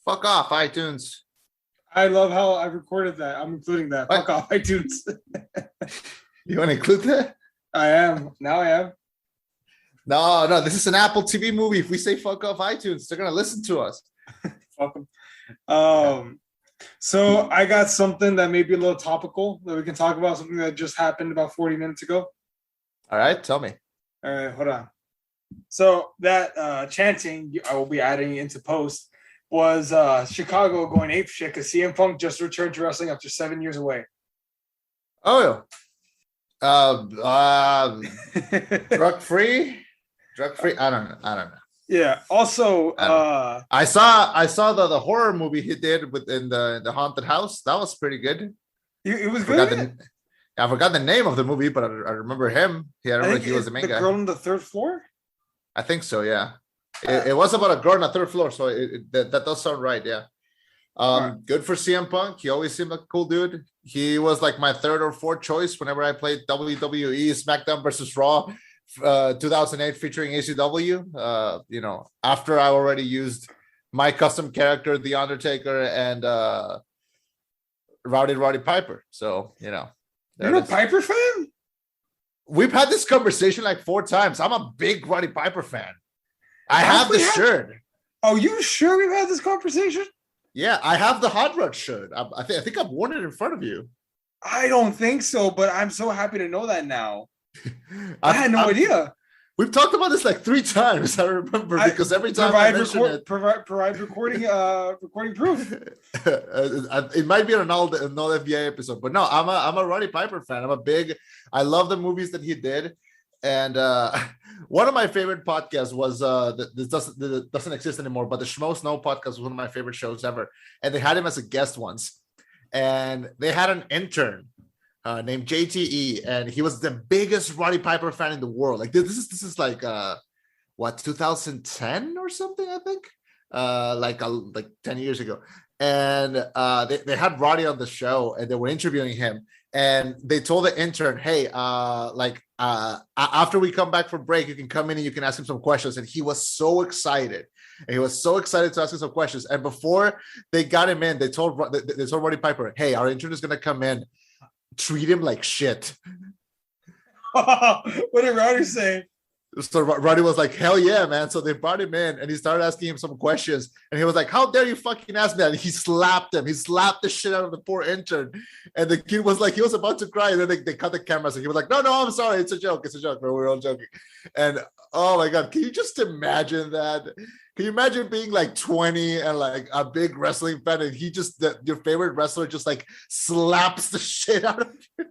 Fuck off, iTunes. I love how I recorded that. I'm including that. What? Fuck off, iTunes. You want to include that? I am. Now I am. No. This is an Apple TV movie. If we say fuck off iTunes, they're gonna listen to us. Fuck them. So I got something that may be a little topical that we can talk about, something that just happened about 40 minutes ago. All right, tell me. All right, hold on. So that chanting I will be adding into post was Chicago going ape shit because CM Punk just returned to wrestling after 7 years away. Oh, drug free. I don't know. Yeah. Also, I saw the horror movie he did within the haunted house. That was pretty good. It was good. I forgot the name of the movie, but I remember him. I remember he was the main guy. The girl on the third floor. I think so. Yeah. It was about a girl on the third floor, so that does sound right. Yeah. Good for CM Punk. He always seemed like a cool dude. He was like my third or fourth choice whenever I played WWE SmackDown versus Raw 2008 featuring ACW. After I already used my custom character, The Undertaker, and Roddy Piper. So, You're a Piper fan? We've had this conversation like 4 times. I'm a big Roddy Piper fan. I have the shirt. Oh, you sure we've had this conversation? Yeah, I have the Hot Rod shirt. I think I've worn it in front of you. I don't think so, but I'm so happy to know that now. I had no idea. We've talked about this like 3 times. I remember because every time I mention it, provide recording proof. It might be an old FBA episode, but no, I'm a Roddy Piper fan. I love the movies that he did, and one of my favorite podcasts was this doesn't exist anymore, but the Shmo Snow podcast was one of my favorite shows ever, and they had him as a guest once, and they had an intern named JTE, and he was the biggest Roddy Piper fan in the world. Like this is like 2010 or something, I think, like 10 years ago. And they had Roddy on the show, and they were interviewing him, and they told the intern, hey, after we come back from break, you can come in and you can ask him some questions. And he was so excited. And he was so excited to ask him some questions. And before they got him in, they told Roddy Piper, hey, our intern is going to come in. Treat him like shit. What did Roddy say? So Roddy was like, hell yeah, man. So they brought him in and he started asking him some questions. And he was like, how dare you fucking ask me that? And he slapped him. He slapped the shit out of the poor intern. And the kid was like, he was about to cry. And then they cut the camera. So he was like, no, I'm sorry. It's a joke. Bro. We're all joking. And oh my God, can you just imagine that? Can you imagine being like 20 and like a big wrestling fan and he just, your favorite wrestler just like slaps the shit out of you?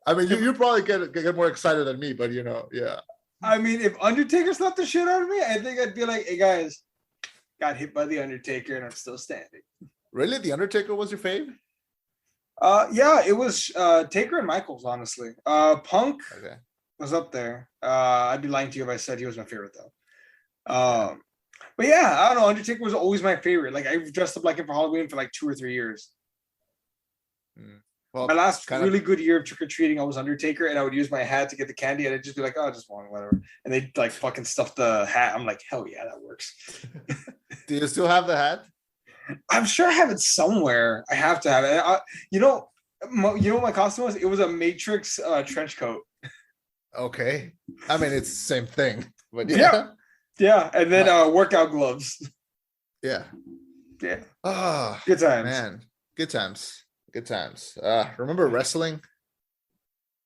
I mean, you probably get more excited than me, but yeah. I mean, if Undertaker slapped the shit out of me, I think I'd be like, hey guys, got hit by the Undertaker and I'm still standing. Really? The Undertaker was your fave? Yeah, it was Taker and Michaels, honestly. Punk was up there. I'd be lying to you if I said he was my favorite though. But yeah, I don't know. Undertaker was always my favorite. Like I dressed up like him for Halloween for like 2 or 3 years. Well, my last really good year of trick-or-treating, I was Undertaker, and I would use my hat to get the candy, and I'd just be like, oh, just one, whatever. And they'd like fucking stuff the hat. I'm like, hell yeah, that works. Do you still have the hat? I'm sure I have it somewhere. I have to have it. You know what my costume was? It was a Matrix trench coat. Okay. I mean, it's the same thing. But yeah. And then workout gloves. Yeah. Oh, good times. Man, good times. Remember wrestling?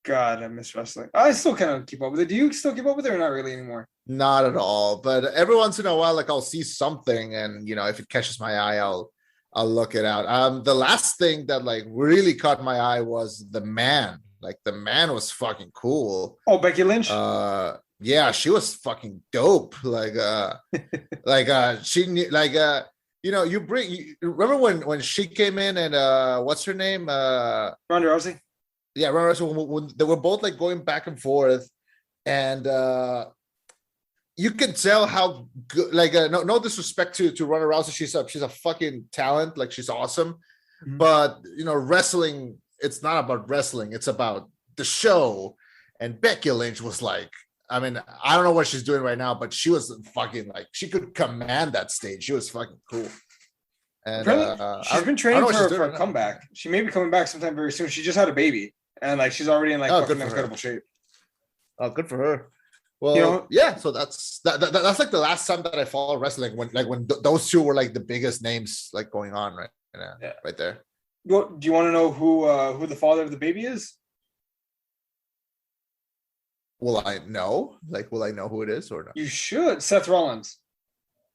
God, I miss wrestling. I still kind of keep up with it. Do you still keep up with it or not really anymore? Not at all. But every once in a while, like I'll see something, and if it catches my eye, I'll look it out. The last thing that like really caught my eye was the Man. Like the Man was fucking cool. Oh, Becky Lynch. Yeah, she was fucking dope. Like she like you remember when she came in and what's her name? Ronda Rousey. Yeah, Ronda Rousey. When they were both like going back and forth, and you can tell how good. Like no disrespect to Ronda Rousey, she's a fucking talent. Like she's awesome, but wrestling. It's not about wrestling. It's about the show. And Becky Lynch was like I mean, I don't know what she's doing right now, but she was fucking like, she could command that stage. She was fucking cool. And she's been training for a comeback. She may be coming back sometime very soon. She just had a baby, and like she's already in like fucking incredible shape. Oh, good for her. Well, yeah. So that's like the last time that I followed wrestling when those two were like the biggest names like going on right there. Do you want to know who the father of the baby is? Will I know? Like, will I know who it is or not? You should. Seth Rollins.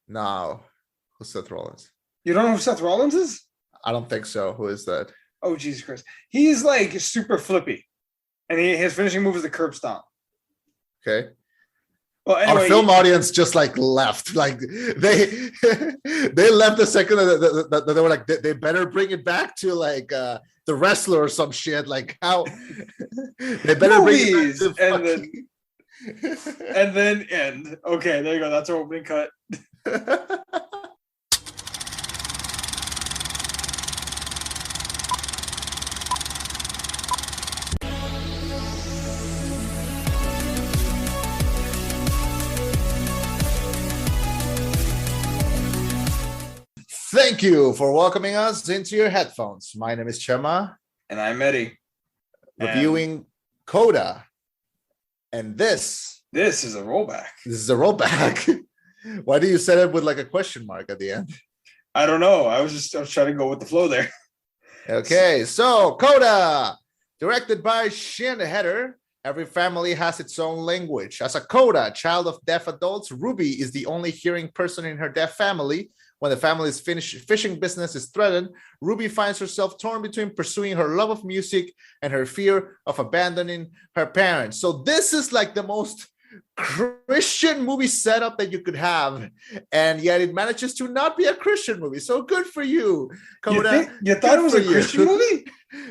No. Who's Seth Rollins? You don't know who Seth Rollins is? I don't think so. Who is that? Oh, Jesus Christ. He's like super flippy. And his finishing move is the curb stomp. Okay. Well, anyway, our film audience just like left. Like they left the second that they were like, they better bring it back to like the wrestler or some shit. Like how they better movies, bring it back and then end. Okay, there you go. That's our opening cut. Thank you for welcoming us into your headphones. My name is Chema. And I'm Eddie. Reviewing Coda. And this is a rollback. This is a rollback. Why do you set it with like a question mark at the end? I don't know. I was trying to go with the flow there. Okay, so Coda, directed by Shin Header. Every family has its own language. As a Coda, child of deaf adults, Ruby is the only hearing person in her deaf family. When the family's fishing business is threatened, Ruby finds herself torn between pursuing her love of music and her fear of abandoning her parents. So this is like the most Christian movie setup that you could have, and yet it manages to not be a Christian movie. So good for you, Coda. You thought it was a Christian movie?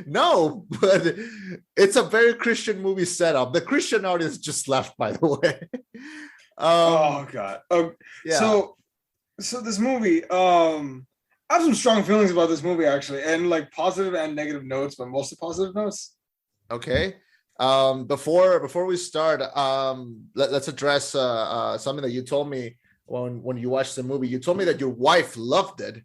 No, but it's a very Christian movie setup. The Christian audience just left, by the way. Oh God. Yeah. So this movie, I have some strong feelings about this movie actually, and like positive and negative notes, but mostly positive notes. Okay. Before we start, let's address something that you told me when you watched the movie. You told me that your wife loved it,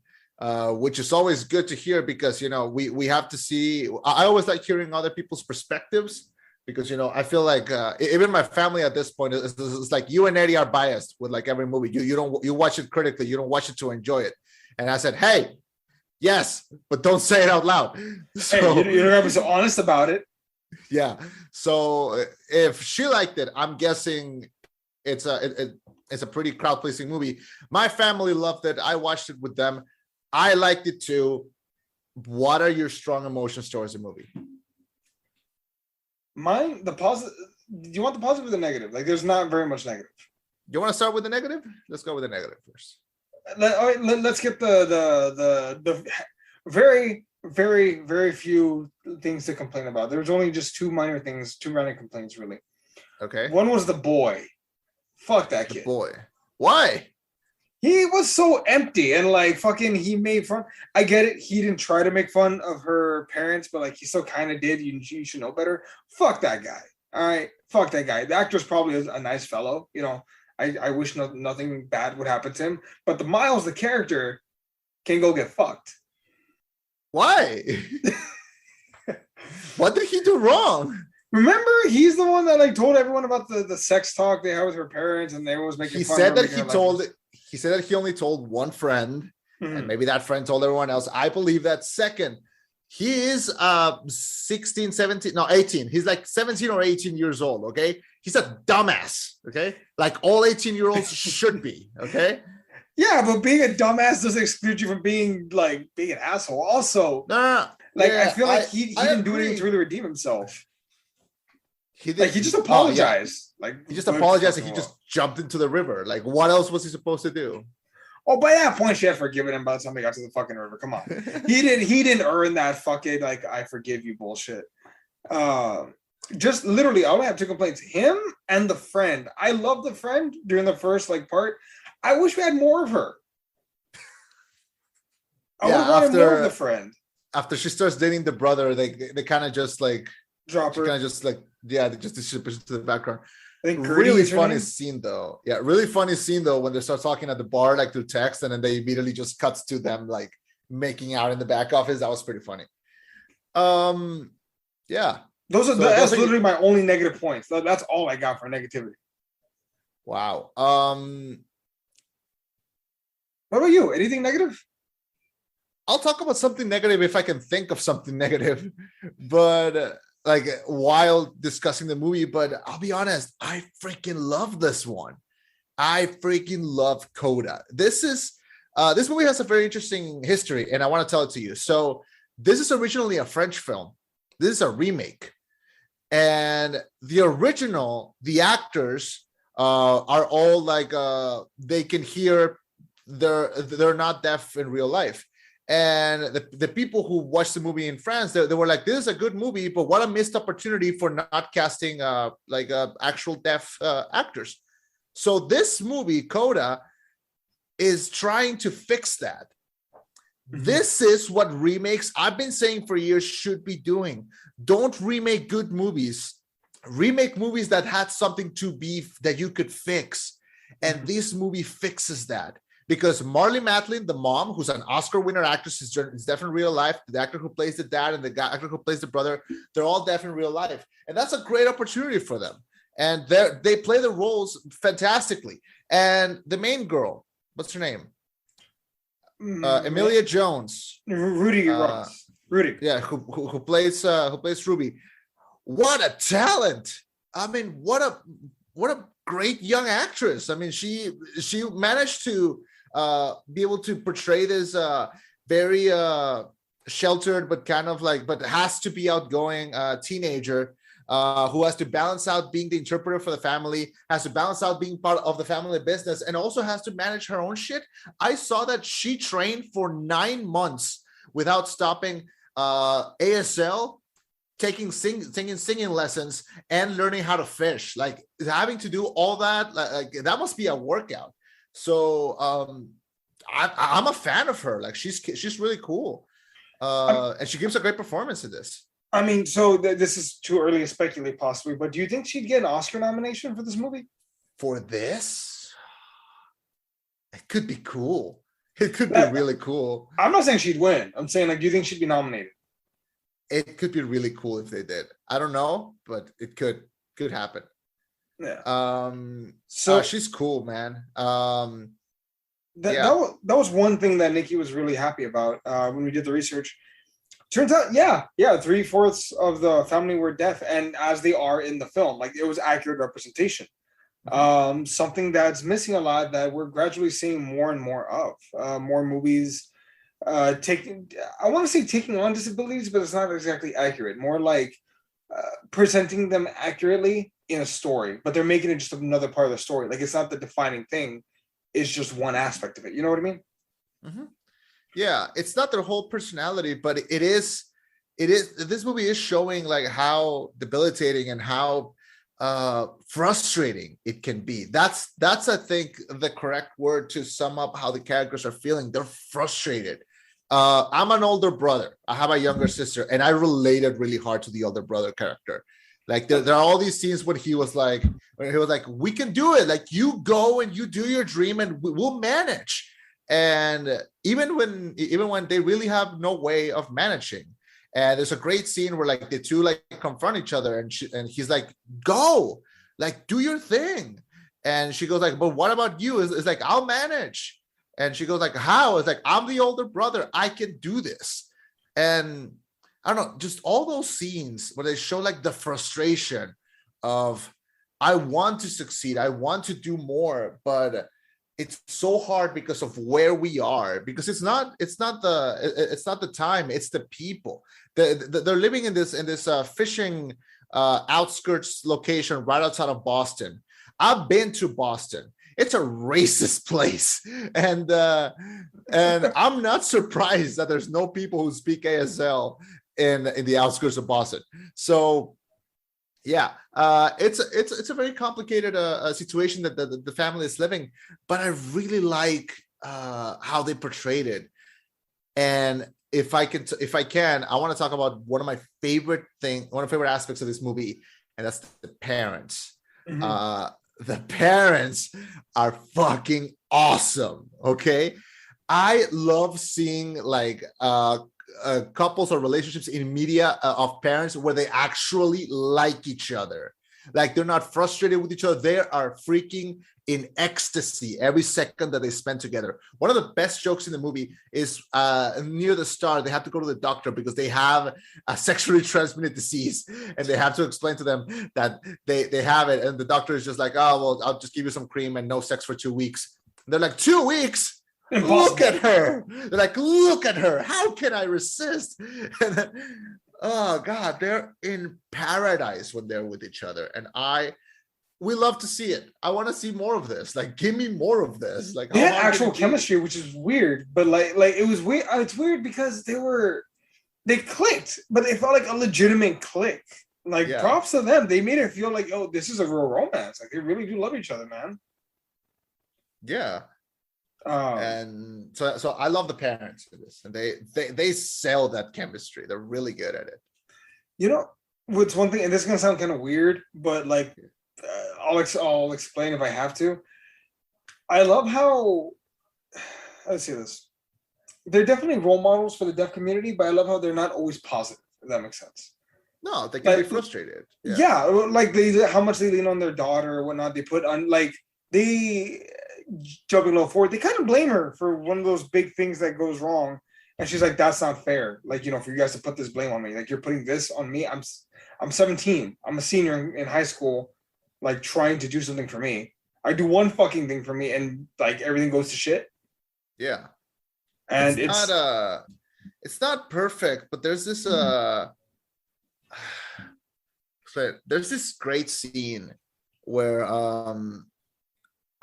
which is always good to hear because we have to see. I always like hearing other people's perspectives. Because I feel like even my family at this point is like you and Eddie are biased with like every movie. You watch it critically. You don't watch it to enjoy it. And I said, hey, yes, but don't say it out loud. So, hey, you don't have to be so honest about it. Yeah. So if she liked it, I'm guessing it's a pretty crowd pleasing movie. My family loved it. I watched it with them. I liked it too. What are your strong emotions towards the movie? Mine, the positive. Do you want the positive or the negative? Like, there's not very much negative. You want to start with the negative? Let's go with the negative first. All right, let's get the very, very, very few things to complain about. There's only just two minor complaints, really. Okay. One was the boy. Fuck that kid. The boy. Why? He was so empty and like fucking he made fun. I get it. He didn't try to make fun of her parents, but like he still kind of did. You should know better. Fuck that guy. All right. Fuck that guy. The actor's probably a nice fellow. I wish nothing bad would happen to him. But the Miles, the character, can go get fucked. Why? What did he do wrong? Remember, he's the one that like told everyone about the sex talk they had with her parents, and they was making fun of her. He said that he only told one friend, and maybe that friend told everyone else. I believe that. Second, he is 16, 17, no, 18. He's like 17 or 18 years old, okay? He's a dumbass, okay? Like all 18-year-olds should be, okay? Yeah, but being a dumbass doesn't exclude you from being an asshole. Also, no. Like, yeah, I feel like he didn't do anything to really redeem himself. He just apologized. He just apologized and he just jumped into the river. Like, what else was he supposed to do? Oh, by that point, she had forgiven him by the time he got to the fucking river. Come on. He didn't earn that fucking, like, I forgive you bullshit. Just literally, I only have two complaints. Him and the friend. I love the friend during the first, like, part. I wish we had more of her. I would want more of the friend. After she starts dating the brother, they kind of just, like, drop her. Kind of just, like, they just disappear to the background. I think Gertie Really is her funny name. scene though. Yeah, really funny scene though when they start talking at the bar like through text, and then they immediately just cuts to them like making out in the back office. That was pretty funny. Yeah. That's literally my only negative points. That's all I got for negativity. Wow. What about you? Anything negative? I'll talk about something negative if I can think of something negative, but like while discussing the movie. But I'll be honest, I freaking love this one. I freaking love Coda. This movie has a very interesting history, and I want to tell it to you. So this is originally a French film. This is a remake, and the original, the actors are all like they can hear. They're not deaf in real life. And the people who watched the movie in France, they were like, this is a good movie, but what a missed opportunity for not casting actual deaf actors. So this movie, Coda, is trying to fix that. Mm-hmm. This is what remakes, I've been saying for years, should be doing. Don't remake good movies. Remake movies that had something to be, that you could fix. And mm-hmm. this movie fixes that. Because Marlee Matlin, the mom, who's an Oscar winner actress, is deaf in real life. The actor who plays the dad and the actor who plays the brother, they're all deaf in real life. And that's a great opportunity for them. And they play the roles fantastically. And the main girl, what's her name? Emilia Jones. Rudy. Yeah, who plays Ruby. What a talent. I mean, what a great young actress. I mean, she managed to be able to portray this very sheltered but kind of like, but has to be outgoing teenager who has to balance out being the interpreter for the family, has to balance out being part of the family business, and also has to manage her own shit. I saw that she trained for 9 months without stopping ASL, taking singing lessons, and learning how to fish. Like having to do all that, like that must be a workout. So I'm a fan of her. Like she's really cool, and she gives a great performance in this. I mean, so this is too early to speculate possibly, but do you think she'd get an Oscar nomination for this movie? For this, it could be cool. It could be really cool. I'm not saying she'd win. I'm saying, like, do you think she'd be nominated? It could be really cool if they did. I don't know, but it could happen. Yeah. So she's cool, man. That was one thing that Nikki was really happy about when we did the research. Turns out, 3/4 of the family were deaf, and as they are in the film, like it was accurate representation. Something that's missing a lot that we're gradually seeing more and more of. More movies taking on disabilities, but it's not exactly accurate. More like presenting them accurately in a story, but they're making it just another part of the story. Like it's not the defining thing; it's just one aspect of it. You know what I mean? Mm-hmm. Yeah, it's not their whole personality, but it is. This movie is showing like how debilitating and how frustrating it can be. That's I think the correct word to sum up how the characters are feeling. They're frustrated. I'm an older brother. I have a younger sister, and I related really hard to the older brother character. Like there are all these scenes when he was like, we can do it. Like you go and you do your dream, and we'll manage. And even when they really have no way of managing. And there's a great scene where like the two like confront each other, and he's like, go, like do your thing. And she goes like, but what about you? It's like, I'll manage. And she goes like, how? It's like, I'm the older brother. I can do this. And I don't know, just all those scenes where they show like the frustration of, I want to succeed. I want to do more, but it's so hard because of where we are, because it's not the time, it's the people. They're living in this fishing outskirts location right outside of Boston. I've been to Boston. It's a racist place, and I'm not surprised that there's no people who speak ASL in the outskirts of Boston. So yeah, it's a very complicated situation that the family is living, but I really like how they portrayed it. And if I can, I want to talk about one of my favorite aspects of this movie, and that's the parents. The parents are fucking awesome. Okay, I love seeing like couples or relationships in media of parents where they actually like each other. Like they're not frustrated with each other. They are freaking in ecstasy every second that they spend together. One of the best jokes in the movie is near the start, they have to go to the doctor because they have a sexually transmitted disease, and they have to explain to them that they have it. And the doctor is just like, oh, well, I'll just give you some cream and no sex for 2 weeks. And they're like, 2 weeks? Impossible. Look at her. They're like, look at her. How can I resist? And then, oh God, they're in paradise when they're with each other. And we love to see it. I want to see more of this. Like, give me more of this. Like, they had actual chemistry, which is weird, but like it was weird. It's weird because they clicked, but they felt like a legitimate click. Like, props to them. They made it feel like, oh, this is a real romance. Like, they really do love each other, man. Yeah. And so I love the parents in this, and they sell that chemistry. They're really good at it. You know, what's one thing, and this is gonna sound kind of weird, but like, I'll explain if I have to. I love how, let's see this. They're definitely role models for the deaf community, but I love how they're not always positive. If that makes sense. No, they can be frustrated. Yeah, like how much they lean on their daughter or whatnot. They put on jumping a little forward, they kind of blame her for one of those big things that goes wrong, and she's like, that's not fair, like, you know, for you guys to put this blame on me, like, you're putting this on me. I'm 17, I'm a senior in high school, like, trying to do something for me. I do one fucking thing for me and like everything goes to shit. Yeah, and it's not perfect, but there's this there's this great scene where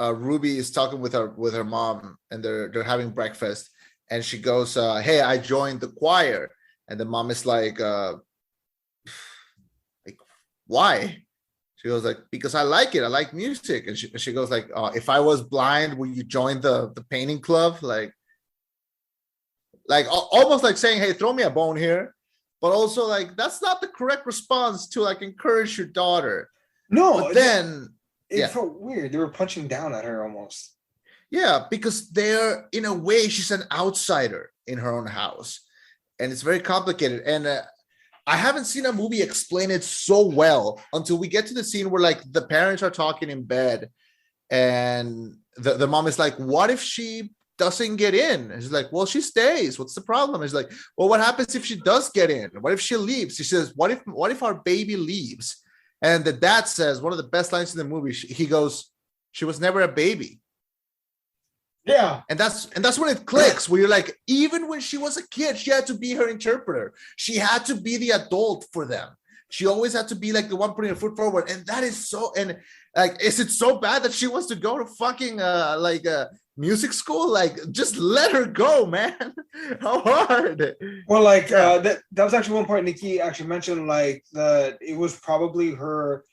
Ruby is talking with her mom, and they're having breakfast, and she goes, hey, I joined the choir. And the mom is like why? She goes like, because I like it. I like music. And she goes like, if I was blind, would you join the painting club? Like almost like saying, hey, throw me a bone here. But also like, that's not the correct response to like encourage your daughter. No, but then it felt weird. They were punching down at her almost. Yeah, because they're, in a way, she's an outsider in her own house. And it's very complicated. And I haven't seen a movie explain it so well until we get to the scene where, like, the parents are talking in bed. And the mom is like, what if she doesn't get in? And she's like, well, she stays. What's the problem? And she's like, well, what happens if she does get in? What if she leaves? She says, what if our baby leaves? And the dad says, one of the best lines in the movie, he goes, she was never a baby. Yeah. And that's when it clicks, where you're like, even when she was a kid, she had to be her interpreter. She had to be the adult for them. She always had to be like the one putting her foot forward. And that is so, and like, is it so bad that she wants to go to fucking music school? Like, just let her go, man. How hard? Well, like, that was actually one part Nikki actually mentioned, like, that it was probably her.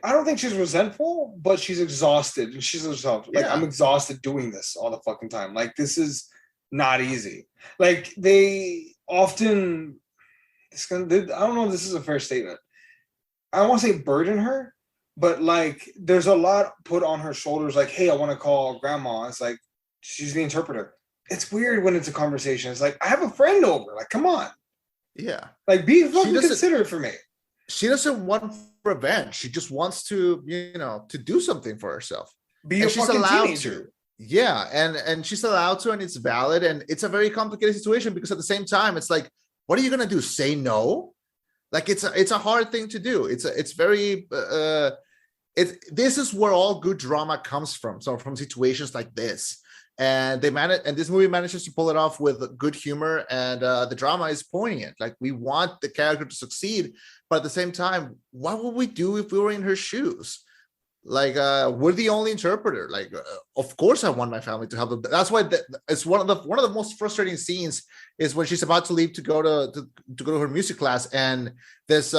I don't think she's resentful, but she's exhausted, and she's herself. Like, I'm exhausted doing this all the fucking time. Like, this is not easy. Like, they often, I don't know if this is a fair statement. I don't want to say burden her, but like, there's a lot put on her shoulders. Like, hey, I want to call grandma. It's like, she's the interpreter. It's weird when it's a conversation. It's like, I have a friend over. Like, come on. Yeah. Like, be fucking considerate for me. She doesn't want revenge. She just wants to, to do something for herself. And she's allowed teenager. To. Yeah, and she's allowed to, and it's valid. And it's a very complicated situation because at the same time, it's like, what are you gonna do? Say no? Like, it's a hard thing to do. It's very this is where all good drama comes from. So from situations like this. And this movie manages to pull it off with good humor, and the drama is poignant. Like, we want the character to succeed, but at the same time, what would we do if we were in her shoes? Like, we're the only interpreter. Like, of course, I want my family to have them. That's why it's one of the most frustrating scenes is when she's about to leave to go to her music class, and this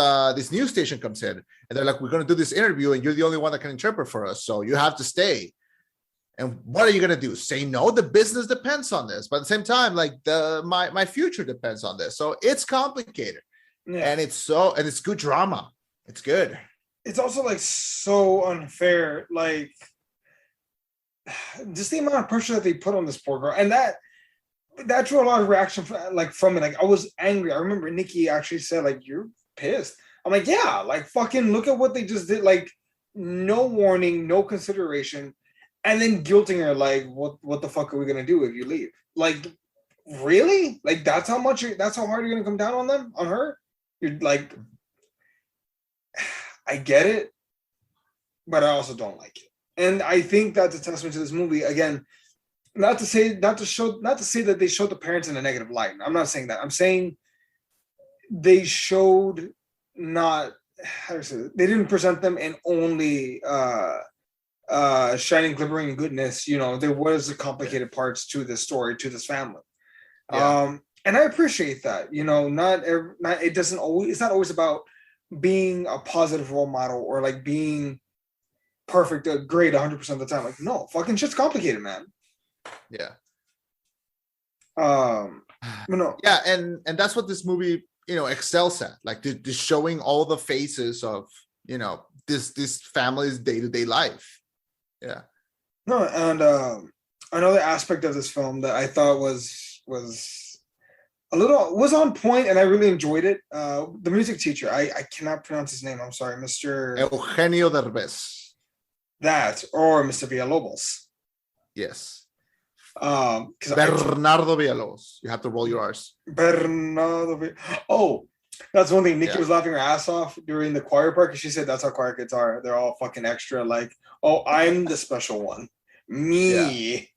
news station comes in, and they're like, "We're going to do this interview, and you're the only one that can interpret for us, so you have to stay." And what are you going to do? Say no? The business depends on this. But at the same time, like, my future depends on this. So it's complicated. Yeah. And it's good drama. It's good. it's also like so unfair. Like just the amount of pressure that they put on this poor girl, and that drew a lot of reaction from it. Like I was angry. I remember Nikki actually said like, "You're pissed." I'm like, "Yeah, like fucking look at what they just did. Like no warning, no consideration, and then guilting her like, what the fuck are we gonna do if you leave? Like really? Like that's how hard you're gonna come down on them, on her? You're like, I get it, but I also don't like it. And I think that's a testament to this movie. Again, not to say that they showed the parents in a negative light. I'm not saying that. I'm saying they showed not they didn't present them in only shining, glimmering goodness. You know, there was complicated parts to this story, to this family. Yeah. And I appreciate that. You know, it's not always about being a positive role model or like being perfect, great 100% of the time. Like, no, fucking shit's complicated, man. Yeah. No. Yeah, and that's what this movie, you know, excels at. Like the showing all the faces of, you know, this family's day-to-day life. Yeah. No, and another aspect of this film that I thought was on point, and I really enjoyed it. The music teacher, I cannot pronounce his name. I'm sorry, Mr. Eugenio Derbez. That or Mr. Villalobos. Yes. Bernardo Villalobos. You have to roll your R's. Oh, that's one thing. Nikki was laughing her ass off during the choir part because she said that's how choir kids are. They're all fucking extra. Like, oh, I'm the special one. Me.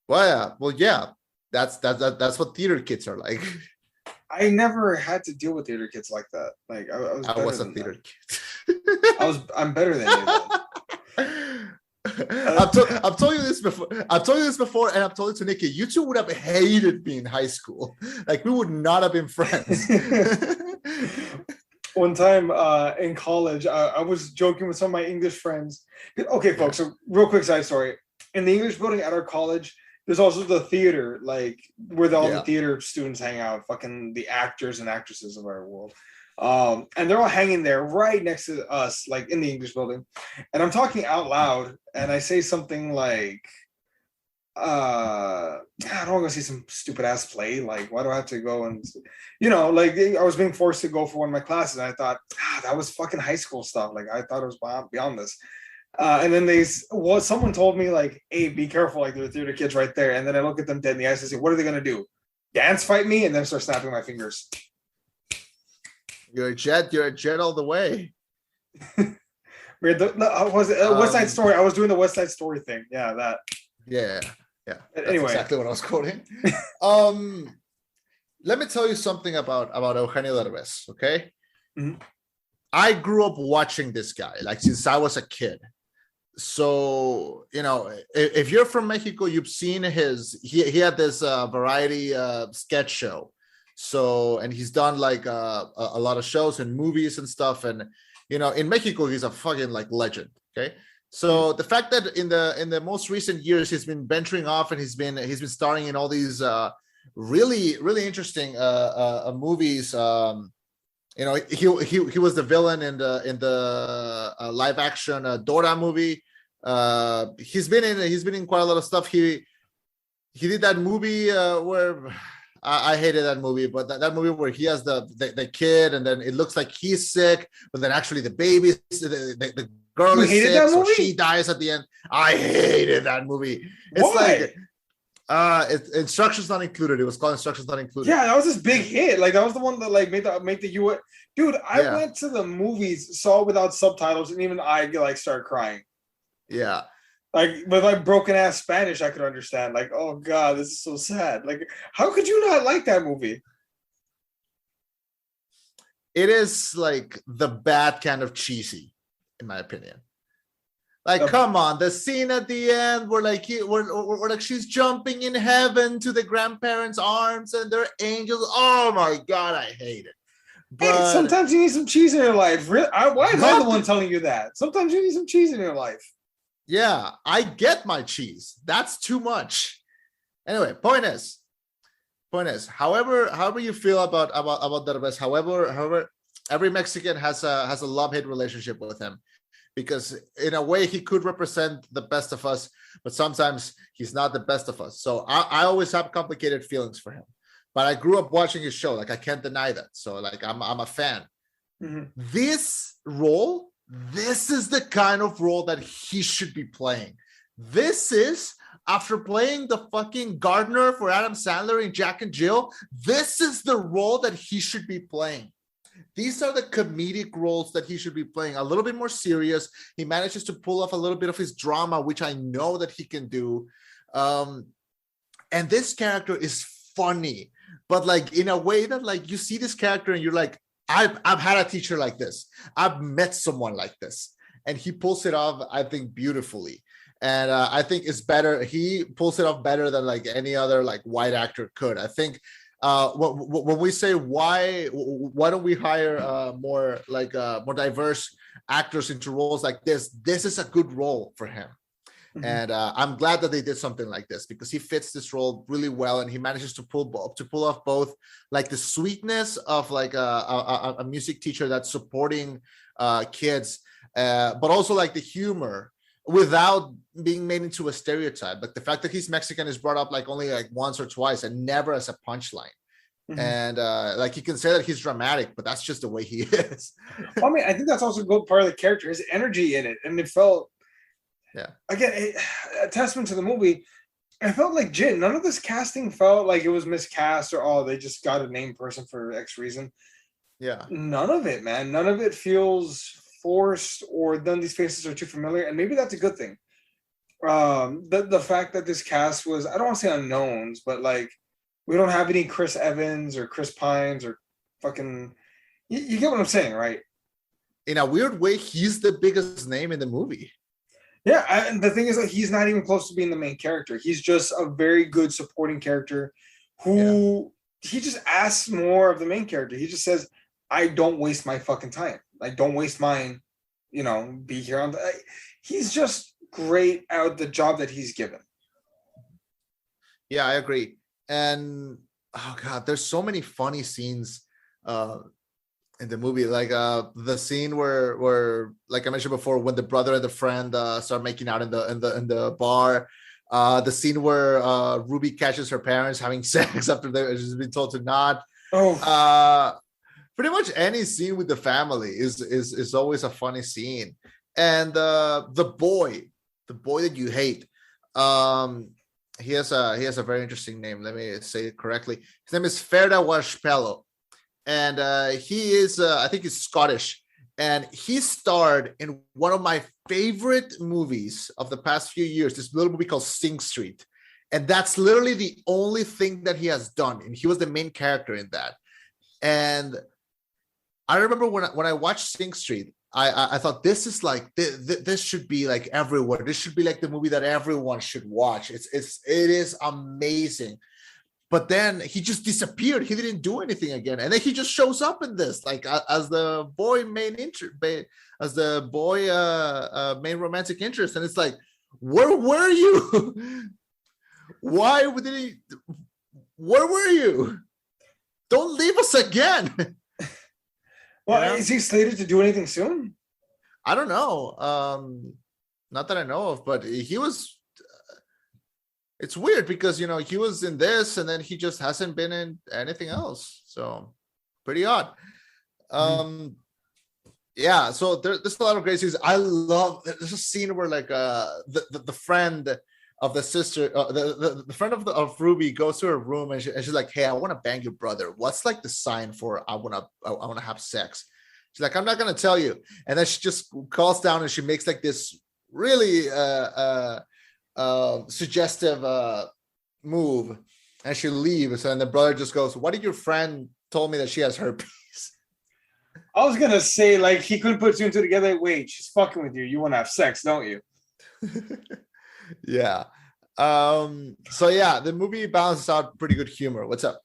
Yeah. Well, yeah. That's what theater kids are like. I never had to deal with theater kids like that. Like I was a theater kid. I'm better than you then. I've told you this before. And I've told it to Nikki. You two would have hated me in high school. Like we would not have been friends. One time in college, I was joking with some of my English friends. Okay, folks. So real quick side story. In the English building at our college, there's also the theater, like where all the theater students hang out, fucking the actors and actresses of our world. And they're all hanging there right next to us, like in the English building. And I'm talking out loud, and I say something like, I don't want to see some stupid ass play. Like, why do I have to go and, you know, like I was being forced to go for one of my classes. And I thought, that was fucking high school stuff. Like, I thought it was beyond this. And then someone told me like, hey, be careful. Like there are theater kids right there. And then I look at them dead in the eyes and say, what are they going to do? Dance fight me? And then start snapping my fingers. You're a jet all the way. West Side Story. I was doing the West Side Story thing. Yeah, that. Yeah. That's anyway, exactly what I was quoting. Let me tell you something about Eugenio Derbez. Okay, I grew up watching this guy like since I was a kid. So you know, if you're from Mexico, you've seen he had this variety sketch show. So, and he's done like a lot of shows and movies and stuff. And, you know, in Mexico, he's a fucking like legend. Okay. So the fact that in the most recent years, he's been venturing off and he's been starring in all these really, really interesting movies. You know, he was the villain in the live action Dora movie. He's been in quite a lot of stuff. He did that movie where I hated that movie, but that movie where he has the kid and then it looks like he's sick, but then actually the baby, the girl is sick, so she dies at the end. I hated that movie. It's like Instructions Not Included. It was called Instructions Not Included. Yeah, that was this big hit. Like that was the one that like made the U.S. Dude, I went to the movies, saw it without subtitles, and even I like started crying. Yeah. Like with like broken ass Spanish, I could understand. Like, oh god, this is so sad. Like, how could you not like that movie? It is like the bad kind of cheesy, in my opinion. Like, come on, the scene at the end where like we're like she's jumping in heaven to the grandparents' arms and they're angels. Oh my god, I hate it. But hey, sometimes you need some cheese in your life. Why am I the one telling you that? Sometimes you need some cheese in your life. Yeah, I get my cheese. That's too much. Anyway, point is, however you feel about Derbez, however, every Mexican has a love-hate relationship with him, because in a way he could represent the best of us, but sometimes he's not the best of us. So I always have complicated feelings for him. But I grew up watching his show. Like, I can't deny that. So like I'm a fan. Mm-hmm. This role, this is the kind of role that he should be playing. This is, after playing the fucking gardener for Adam Sandler in Jack and Jill, this is the role that he should be playing. These are the comedic roles that he should be playing. A little bit more serious. He manages to pull off a little bit of his drama, which I know that he can do. And this character is funny, but like in a way that like you see this character and you're like, I've had a teacher like this. I've met someone like this. And he pulls it off, I think, beautifully. And I think it's better. He pulls it off better than like any other like white actor could. I think when we say why don't we hire more diverse actors into roles like this is a good role for him. Mm-hmm. And I'm glad that they did something like this, because he fits this role really well, and he manages to pull off both like the sweetness of like a music teacher that's supporting kids, but also like the humor without being made into a stereotype. Like the fact that he's Mexican is brought up like only like once or twice and never as a punchline. Mm-hmm. And like you can say that he's dramatic, but that's just the way he is. Well, I mean, I think that's also a good part of the character, his energy in it. And it felt, again, a testament to the movie. I felt like none of this casting felt like it was miscast or, they just got a named person for X reason. Yeah. None of it, man. None of it feels forced or none of these faces are too familiar. And maybe that's a good thing. The fact that this cast was, I don't want to say unknowns, but like, we don't have any Chris Evans or Chris Pines or fucking, you get what I'm saying, right? In a weird way, he's the biggest name in the movie. Yeah, and the thing is that he's not even close to being the main character. He's just a very good supporting character who he just asks more of the main character. He just says, I don't waste my fucking time. Like, don't waste mine, be here on the... He's just great at the job that he's given. Yeah, I agree. And, oh God, there's so many funny scenes in the movie, like the scene where like I mentioned before, when the brother and the friend start making out in the bar, the scene where Ruby catches her parents having sex after she's been told to not. Pretty much any scene with the family is always a funny scene. And the boy that you hate, he has a very interesting name. Let me say it correctly. His name is Ferda Washpelo. And he is, I think he's Scottish. And he starred in one of my favorite movies of the past few years, this little movie called Sing Street. And that's literally the only thing that he has done. And he was the main character in that. And I remember when I watched Sing Street, I thought this is like, this should be like everywhere. This should be like the movie that everyone should watch. It is amazing. But then he just disappeared. He didn't do anything again, and then he just shows up in this, like as the boy main romantic interest. And it's like, where were you? Why did he? Where were you? Don't leave us again. Well, is he slated to do anything soon? I don't know. Not that I know of, but he was. It's weird because, he was in this and then he just hasn't been in anything else. So pretty odd. Yeah, so there's a lot of great scenes. I love, there's a scene where like the friend of the sister, the friend of Ruby goes to her room and she's like, hey, I want to bang your brother. What's like the sign for I want to have sex? She's like, I'm not going to tell you. And then she just calls down and she makes like this really suggestive move, and she leaves, and the brother just goes, what did your friend told me that she has herpes? I was gonna say, like, he couldn't put two and two together. Wait, she's fucking with you. You want to have sex, don't you? Yeah. So yeah, the movie balances out pretty good humor. What's up?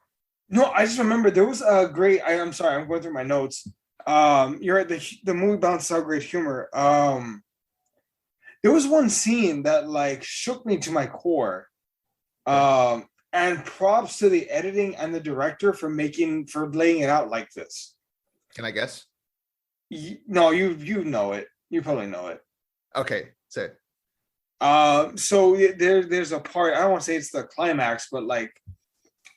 No, I just remember there was a great, I'm sorry, I'm going through my notes. You're right, the movie balances out great humor. There was one scene that like shook me to my core. And props to the editing and the director for laying it out like this. Can I guess? No, you know it. You probably know it. Okay, say it. So there's a part, I don't want to say it's the climax, but like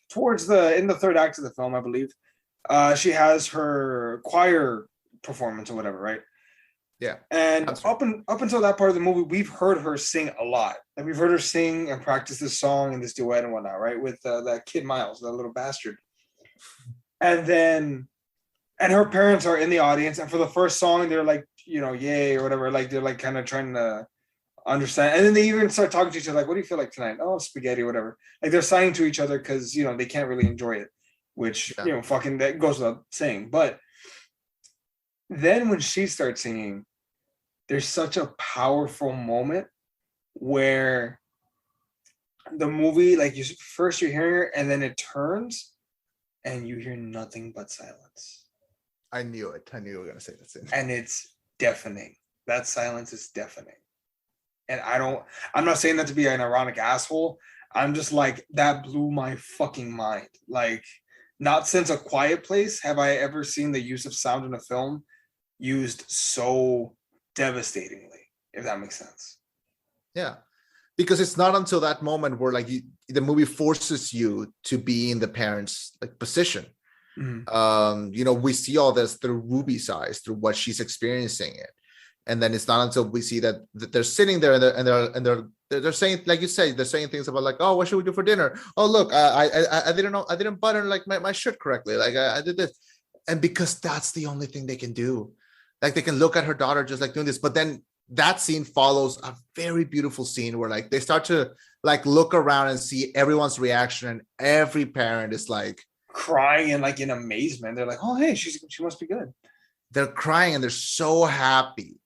towards in the third act of the film, I believe, she has her choir performance or whatever, right? Yeah. And up until that part of the movie, we've heard her sing a lot. Like we've heard her sing and practice this song and this duet and whatnot, right? With that kid Miles, that little bastard. And then, and her parents are in the audience, and for the first song, they're like, you know, yay or whatever. Like they're like kind of trying to understand, and then they even start talking to each other, like, "What do you feel like tonight?" "Oh, spaghetti," or whatever. Like they're signing to each other because you know they can't really enjoy it, which you know, fucking that goes without saying. But then when she starts singing, there's such a powerful moment where the movie, like you're hearing her, and then it turns, and you hear nothing but silence. I knew it. I knew you were gonna say that. And it's deafening. That silence is deafening. And I'm not saying that to be an ironic asshole. I'm just like, that blew my fucking mind. Like, not since A Quiet Place have I ever seen the use of sound in a film used so devastatingly, if that makes sense. Yeah, because it's not until that moment where like the movie forces you to be in the parents' like position. Mm-hmm. You know, we see all this through Ruby's eyes, through what she's experiencing it. And then it's not until we see that they're sitting there and they're saying, like you say, they're saying things about like, oh, what should we do for dinner? Oh, look, I didn't know, I didn't button like my shirt correctly. Like I did this. And because that's the only thing they can do. Like they can look at her daughter just like doing this. But then that scene follows a very beautiful scene where like they start to like look around and see everyone's reaction, and every parent is like crying and like in amazement. They're like, oh, hey, she must be good. They're crying and they're so happy.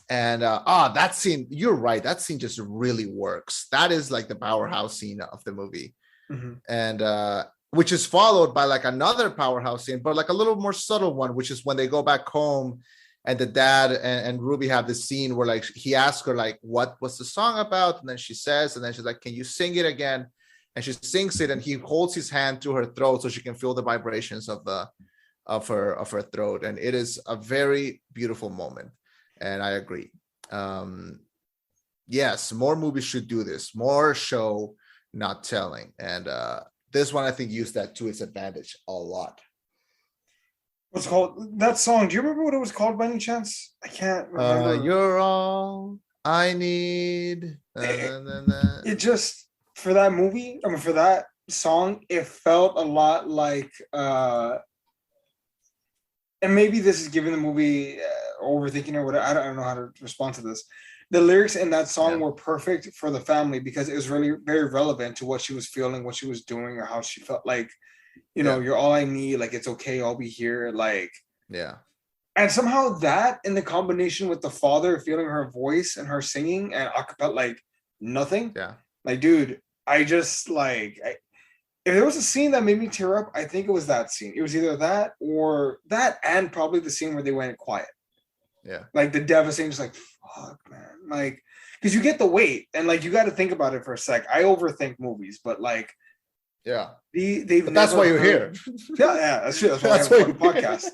And that scene, you're right, that scene just really works. That is like the powerhouse scene of the movie. Mm-hmm. And which is followed by like another powerhouse scene, but like a little more subtle one, which is when they go back home and the dad and Ruby have this scene where like he asks her like, what was the song about? And then she says, and then she's like, can you sing it again? And she sings it, and he holds his hand to her throat so she can feel the vibrations of her throat. And it is a very beautiful moment. And I agree. Yes, more movies should do this. More show, not telling. And this one, I think, used that to its advantage a lot. What's called that song? Do you remember what it was called by any chance? I can't remember. You're all I need. It just, for that movie, I mean, for that song, it felt a lot like, and maybe this is giving the movie overthinking or whatever. I don't know how to respond to this. The lyrics in that song were perfect for the family because it was really very relevant to what she was feeling, what she was doing, or how she felt. Like, you know, you're all I need. Like, it's okay, I'll be here. Like, and somehow that, in the combination with the father feeling her voice and her singing and acapella, like nothing. Like, dude, I just like. If there was a scene that made me tear up, I think it was that scene. It was either that or that, and probably the scene where they went quiet. Like the devastating, just like, fuck, man. Like, because you get the weight, and like you got to think about it for a sec. I overthink movies, but like, they've. But that's why you're here. Yeah, that's true. That's why I have a podcast.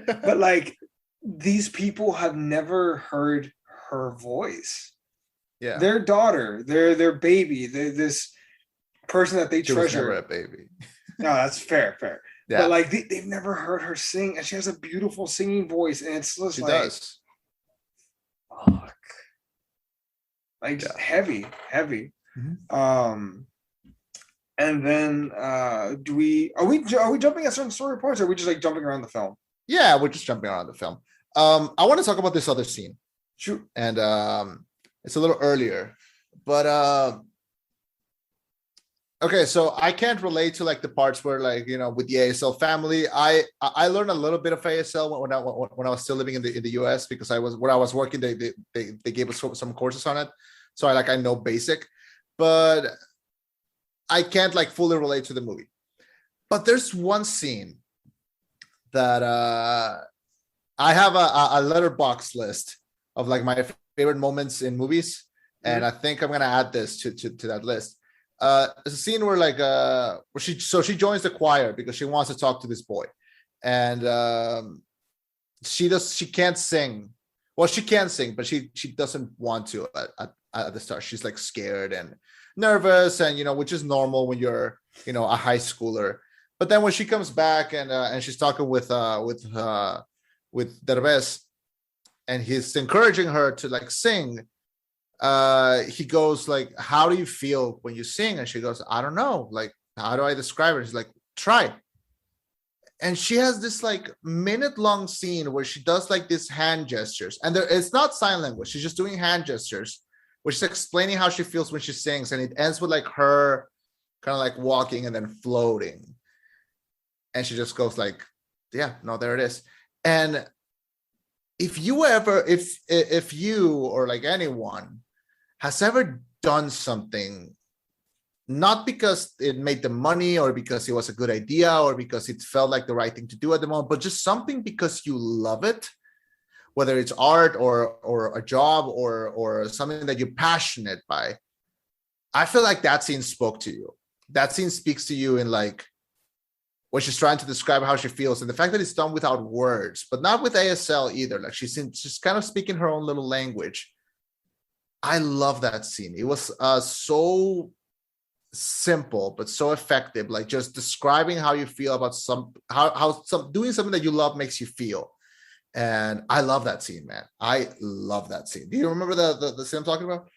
But like, these people have never heard her voice. Their daughter, their baby, this person that they treasure. Never a baby. No, that's fair. But like they've never heard her sing, and she has a beautiful singing voice, and it's just like, does. Fuck. Like just heavy. Mm-hmm. And then are we jumping at certain story points, or are we just like jumping around the film? Yeah, we're just jumping around the film. I want to talk about this other scene. Sure. And it's a little earlier, but okay, so I can't relate to like the parts where like, you know, with the ASL family. I learned a little bit of ASL when I was still living in the US, because I was working. They gave us some courses on it, so I know basic, but I can't like fully relate to the movie. But there's one scene that I have a letterbox list of like my favorite moments in movies, and I think I'm gonna add this to that list. It's a scene where like where she joins the choir because she wants to talk to this boy, and she can't sing. Well, she can sing, but she doesn't want to at the start. She's like scared and nervous, and which is normal when you're a high schooler. But then when she comes back and she's talking with Derbez, and he's encouraging her to like sing, he goes like, how do you feel when you sing? And she goes, I don't know, like, how do I describe it? He's like, try. And she has this like minute-long scene where she does like these hand gestures, and it's not sign language. She's just doing hand gestures, which is explaining how she feels when she sings, and it ends with like her kind of like walking and then floating, and she just goes like, yeah, no, there it is. And if you or like anyone has ever done something, not because it made the money or because it was a good idea or because it felt like the right thing to do at the moment, but just something because you love it, whether it's art or a job or something that you're passionate by, I feel like that scene spoke to you. That scene speaks to you in like when she's trying to describe how she feels, and the fact that it's done without words, but not with ASL either. Like she's kind of speaking her own little language. I love that scene. It was so simple but so effective, like just describing how you feel about how doing something that you love makes you feel. And I love that scene, man. I love that scene. Do you remember the scene I'm talking about?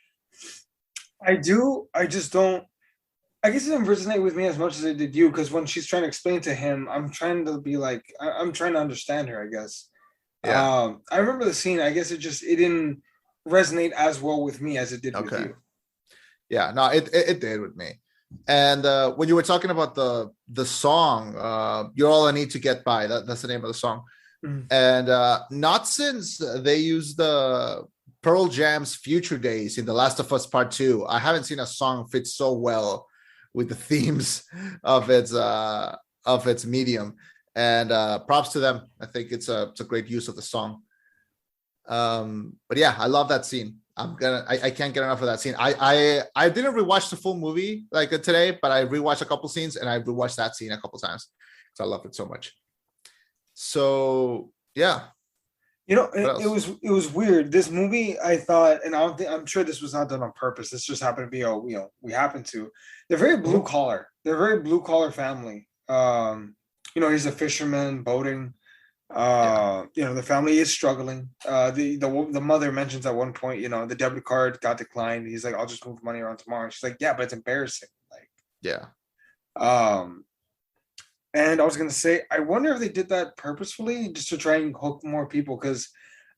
I do. I just don't. I guess it didn't resonate with me as much as it did you, because when she's trying to explain to him, I'm trying to be like, I'm trying to understand her, I guess. Yeah. I remember the scene. I guess it didn't resonate as well with me as it did with you. Yeah, no, it did with me. And when you were talking about the song, You're All I Need to Get By, that's the name of the song. Mm-hmm. And not since they used the Pearl Jam's Future Days in The Last of Us Part 2, I haven't seen a song fit so well with the themes of its medium. And props to them. I think it's a great use of the song. But yeah, I love that scene. I can't get enough of that scene. I didn't rewatch the full movie like today, but I rewatched a couple scenes, and I rewatched that scene a couple times because I love it so much. So yeah, it was weird. This movie, I thought, and I'm sure this was not done on purpose. This just happened to be we happen to. They're very blue collar. They're a very blue collar family. He's a fisherman boating. The family is struggling. The mother mentions at one point, the debit card got declined. He's like, I'll just move money around tomorrow. She's like, yeah, but it's embarrassing. Like, yeah. And I was gonna say, I wonder if they did that purposefully just to try and hook more people, because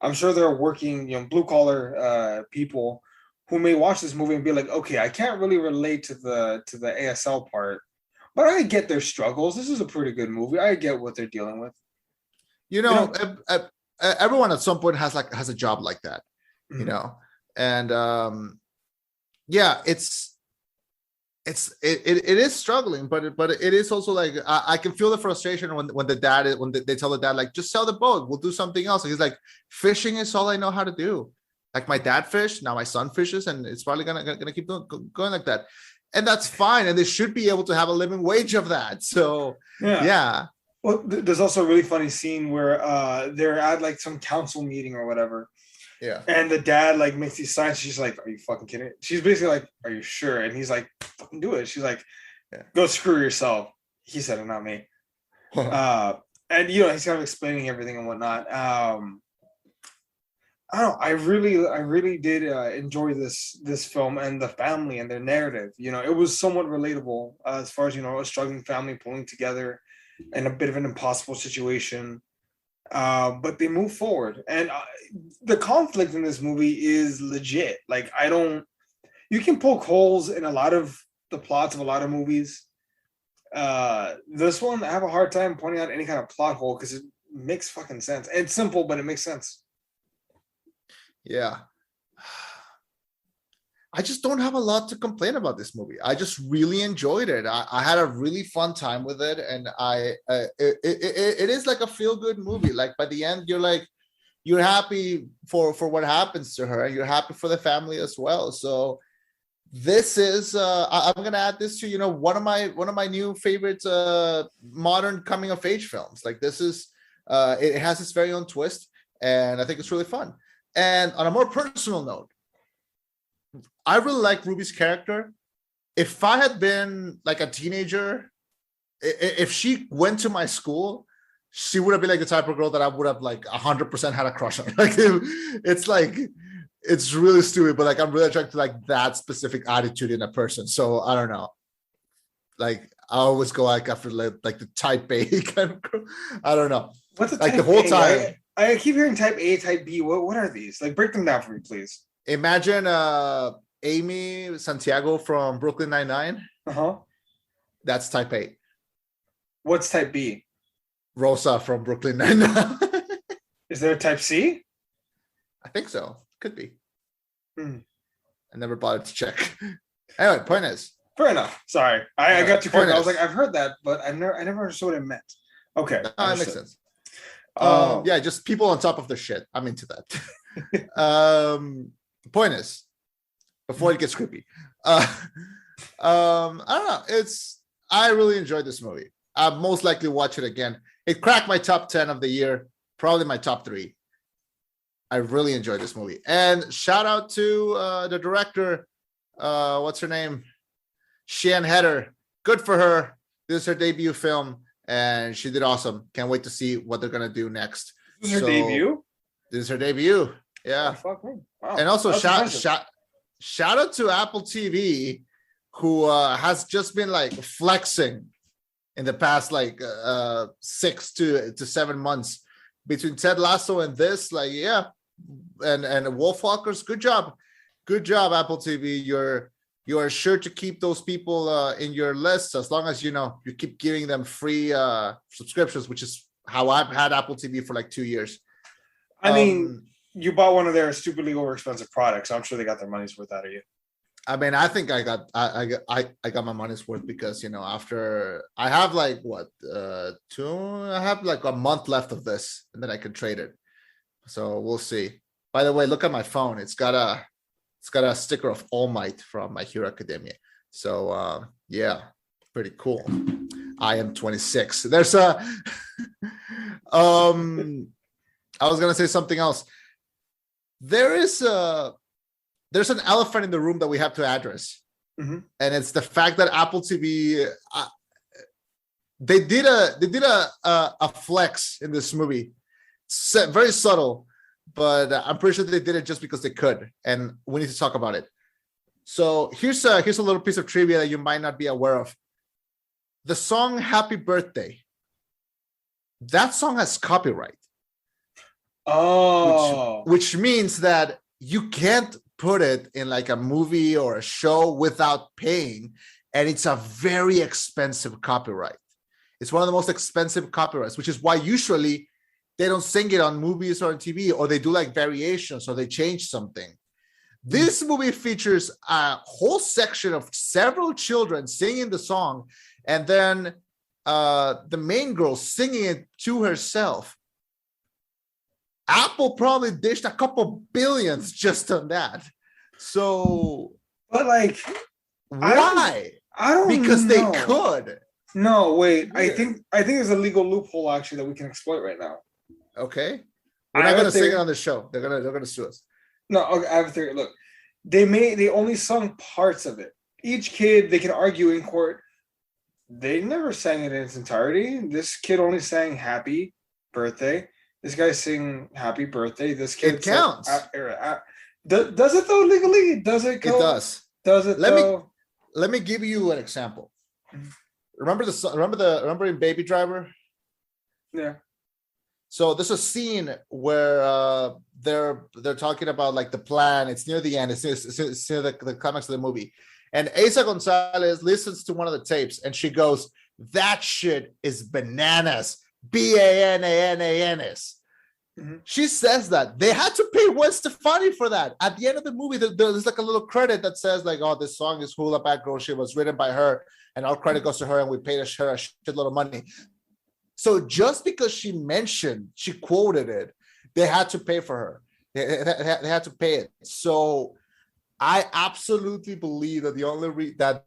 I'm sure there are working, blue collar people who may watch this movie and be like, okay, I can't really relate to the ASL part, but I get their struggles. This is a pretty good movie. I get what they're dealing with. Everyone at some point has a job like that, mm-hmm. And yeah, it is struggling, but it is also like I can feel the frustration when they tell the dad, like, just sell the boat, we'll do something else. And he's like, fishing is all I know how to do. Like, my dad fished, now my son fishes, and it's probably gonna keep going like that, and that's fine. And they should be able to have a living wage of that. So yeah. Well, there's also a really funny scene where they're at like some council meeting or whatever. Yeah. And the dad like makes these signs. She's like, are you fucking kidding? She's basically like, are you sure? And he's like, fucking do it. She's like, go screw yourself. He said it, not me. And he's kind of explaining everything and whatnot. I don't know. I really did enjoy this film and the family and their narrative. It was somewhat relatable as far as, a struggling family pulling together in a bit of an impossible situation, but they move forward, and the conflict in this movie is legit. Like, you can poke holes in a lot of the plots of a lot of movies. This one, I have a hard time pointing out any kind of plot hole because it makes fucking sense. It's simple, but it makes sense. Yeah. I just don't have a lot to complain about this movie. I just really enjoyed it. I had a really fun time with it, and it is like a feel-good movie. Like, by the end, you're happy for what happens to her, and you're happy for the family as well. So this is I'm gonna add this to one of my new favorite modern coming of age films. Like, this is It has its very own twist, and I think it's really fun. And on a more personal note, I really like Ruby's character. If I had been like a teenager, if she went to my school, she would have been like the type of girl that I would have like 100% had a crush on. Like it's like, it's really stupid, but like I'm really attracted to like that specific attitude in a person. So I don't know. Like I always go like after like the type A kind of girl. I don't know. What's a like type the whole A? time? I keep hearing type A, type B. What are these? Like break them down for me, please. Imagine Amy Santiago from Brooklyn Nine-Nine. That's type A. What's type B? Rosa from Brooklyn Nine-Nine. Is there a type C? I think so. Could be. I never bothered to check. Anyway, point is. Fair enough. Sorry. I got too far. I was like, I've heard that, but I never understood what it meant. Okay. That makes sense. Yeah, just people on top of their shit. I'm into that. Point is, before it gets creepy, I don't know. I really enjoyed this movie. I'll most likely watch it again. It cracked my top 10 of the year, probably my top 3. I really enjoyed this movie. And shout out to the director, what's her name? Sian Heder. Good for her. This is her debut film, and she did awesome. Can't wait to see what they're gonna do next. This is her debut? This is her debut. Yeah. Oh, fuck me. Wow. And also shout out to Apple TV, who has just been like flexing in the past like 6 to 7 months between Ted Lasso and this. Like, yeah, and Wolfwalkers. Good job, Apple TV. You are sure to keep those people in your list as long as you keep giving them free subscriptions, which is how I've had Apple TV for like 2 years. I mean, you bought one of their stupidly overexpensive products, so I'm sure they got their money's worth out of you. I mean, I think I got my money's worth because after I have like I have like a month left of this, and then I can trade it. So we'll see. By the way, look at my phone. It's got a sticker of All Might from My Hero Academia. So yeah, pretty cool. I am 26. There's a I was gonna say something else. There's an elephant in the room that we have to address, and it's the fact that Apple TV they did a flex in this movie, very subtle, but I'm pretty sure they did it just because they could, and we need to talk about it. So here's a little piece of trivia that you might not be aware of. The song "Happy Birthday," that song has copyright. Oh, which means that you can't put it in like a movie or a show without paying, and it's a very expensive copyright. It's one of the most expensive copyrights, which is why usually they don't sing it on movies or on TV, or they do like variations or they change something. This movie features a whole section of several children singing the song, and then the main girl singing it to herself. Apple probably dished a couple billions just on that. So, but like, why? I don't because know. They could. No, wait. Weird. I think there's a legal loophole actually that we can exploit right now. Okay, we're not gonna sing it on the show. They're gonna sue us. No, okay, I have a theory. Look, they only sung parts of it. Each kid, they can argue in court. They never sang it in its entirety. This kid only sang "Happy Birthday." This guy sing "Happy Birthday." This kid it counts. Does it though legally? Does it go? It does. Does it? Let me give you an example. Remember in Baby Driver? Yeah. So there's a scene where they're talking about like the plan. It's near the end. It's near the climax of the movie. And Asa Gonzalez listens to one of the tapes, and she goes, "That shit is bananas. BANANANS." She says that they had to pay Gwen Stefani for that. At the end of the movie, there's like a little credit that says like, "Oh, this song is Hula Back Girl. She was written by her, and all credit goes to her, and we paid her a shitload of money." So just because she quoted it, they had to pay for her. They had to pay it. So I absolutely believe that the only that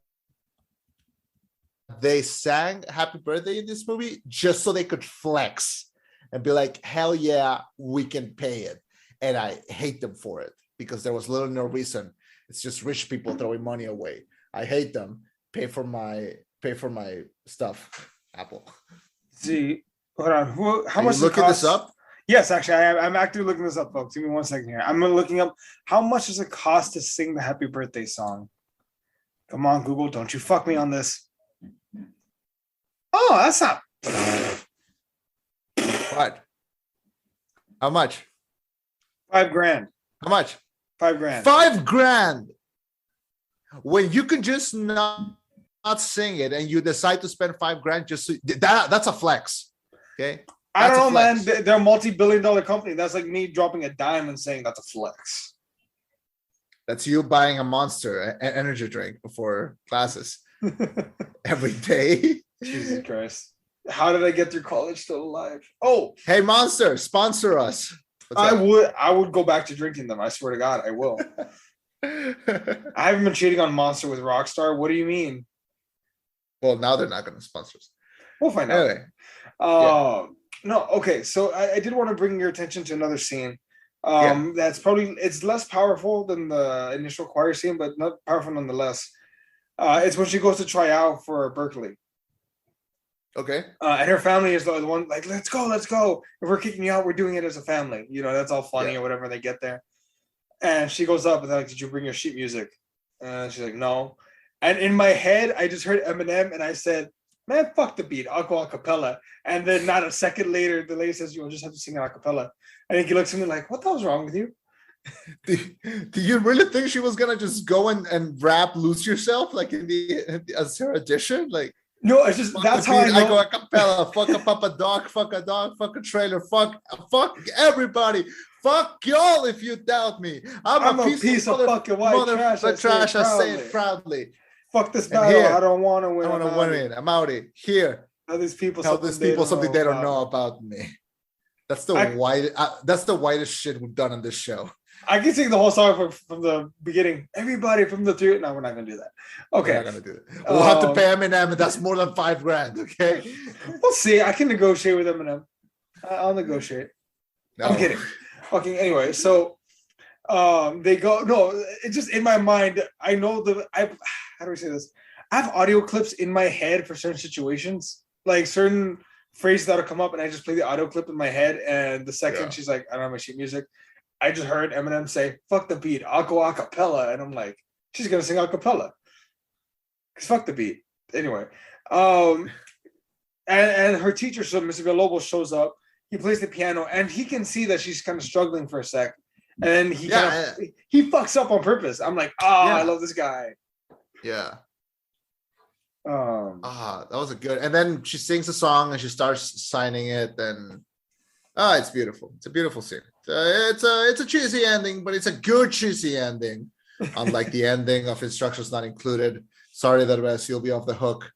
they sang "Happy Birthday" in this movie just so they could flex and be like, hell yeah, we can pay it. And I hate them for it because there was little no reason. It's just rich people throwing money away. I hate them. Pay for my stuff, Apple. See, hold on. How Are much you looking this up? Yes, actually, I'm actively looking this up, folks. Give me 1 second here. I'm looking up how much does it cost to sing the happy birthday song. Come on, Google, don't you fuck me on this. Oh, that's not. What? How much? $5,000. How much? $5,000. $5,000. When you can just not sing it and you decide to spend $5,000 just that's a flex. Okay. I don't know, man. They're a multi-billion-dollar company. That's like me dropping a dime and saying that's a flex. That's you buying a Monster, an energy drink before classes every day. Jesus Christ. How did I get through college still alive? Oh, hey, Monster, sponsor us. I would go back to drinking them. I swear to God, I will. I haven't been cheating on Monster with Rockstar. What do you mean? Well, now they're not going to sponsor us. We'll find out. Anyway. No, okay. So I did want to bring your attention to another scene. That's probably, it's less powerful than the initial choir scene, but not powerful nonetheless. It's when she goes to try out for Berkeley. Okay. And her family is the one like, let's go. If we're kicking you out, we're doing it as a family. You know, that's all funny or whatever. They get there. And she goes up and they're like, did you bring your sheet music? And she's like, no. And in my head, I just heard Eminem and I said, man, fuck the beat. I'll go a cappella. And then not a second later, the lady says, you'll just have to sing a cappella. I think he looks at me like, what the hell's wrong with you? Do you really think she was going to just go and rap Lose Yourself like as her audition? Like, no, it's just, that's how I know. I go a cappella, fuck a papa dog, fuck a trailer, fuck everybody. Fuck y'all if you doubt me. I'm a piece of fucking white trash. I say it proudly. Fuck this battle. I don't want to win. I want to win. I'm out here. Tell these people something they don't know about me. That's the whitest shit we've done on this show. I can sing the whole song from the beginning. Everybody from the three. No, we're not gonna do that. Okay, we're not gonna do it. We'll have to pay Eminem, and that's more than $5,000. Okay, we'll see. I can negotiate with Eminem. I'll negotiate. No. I'm kidding. Okay. Anyway, so they go. No, it's just in my mind. I know how do I say this? I have audio clips in my head for certain situations, like certain phrases that'll come up, and I just play the audio clip in my head. And the second she's like, I don't have my sheet music, I just heard Eminem say, fuck the beat, I'll go a cappella. And I'm like, she's going to sing a cappella. Because fuck the beat. Anyway. And her teacher, so Mr. Villalobos, shows up. He plays the piano, and he can see that she's kind of struggling for a sec. And he fucks up on purpose. I'm like, I love this guy. Yeah. That was a good. And then she sings a song and she starts signing it, and it's beautiful. It's a beautiful scene. It's a cheesy ending, but it's a good cheesy ending. Unlike the ending of Instructions Not Included. Sorry, that rest, you'll be off the hook